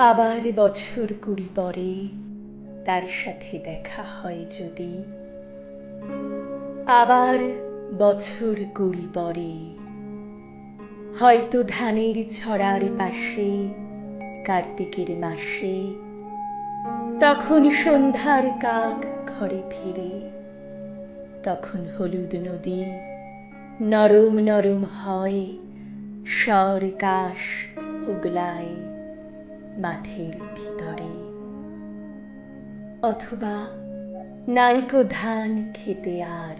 আবার বছর ২০ পরে তার সাথে দেখা হয় যদি, আবার বছর ২০ পরে হয়তো ধানের ছড়ার পাশে কার্তিকের মাসে, তখন সন্ধ্যার কাক ঘরে ফিরে, তখন হলুদ নদী নরম নরম হয়, স্বর কাশ উগলায় মাঠের ভিতরে। অথবা নাইকো ধান খেতে আর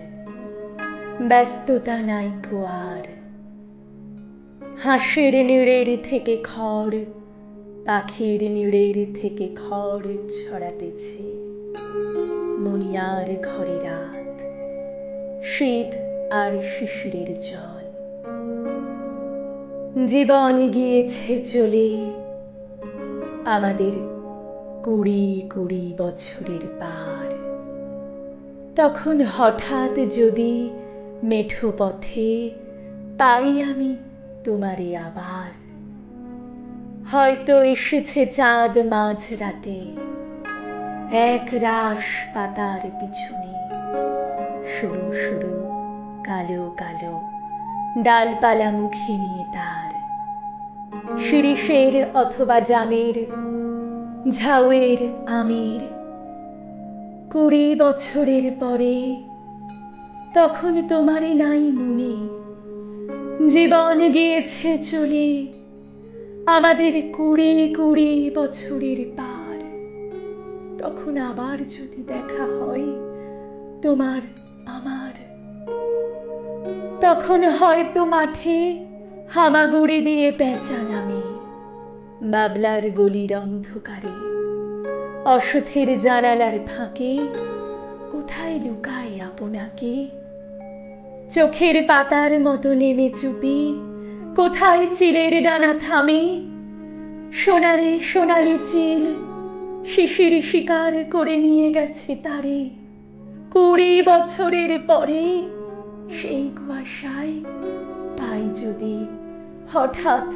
ব্যস্ততা নাইকো আর, হাঁসের নিড়ের থেকে খড়, পাখির নিড়ের থেকে খড় ছড়াতেছে। মনিয়ার ঘরে রাত, শীত আর শিশিরের জল। জীবন গিয়েছে চলে আমাদের ২০ বছরের পার। তখন হঠাৎ যদি মেঠো পথে পাই আমি তোমারে আবার, হয়তো এসেছে চাঁদ মাঝ রাতে এক রাশ পাতার পিছনে, সরু সরু কালো কালো ডালপালা মুখে নিয়ে তার। শিরীষের অথবা জামের, ঝাউয়ের আমের। ২০ বছরের পরে তখন তোমারে নাই মনে, জীবন গিয়েছে চলে আমাদের ২০ বছরের পার। তখন আবার যদি দেখা হয় তোমার আমার, তখন হয়তো মাঠে হামাগুড়ি দিয়ে পেঁচা নামে, বাবলার গলির অন্ধকারে অসথের জানালার ফাঁকে কোথায় লুকায় আপনাকে। চোখের পাতার মতো নেমে চুপি কোথায় চিলের ডানা থামে, সোনালি সোনালি চিল শিশির শিকার করে নিয়ে গেছে তারে। ২০ বছরের পরে সেই কুয়াশায় পাই যদি হঠাৎ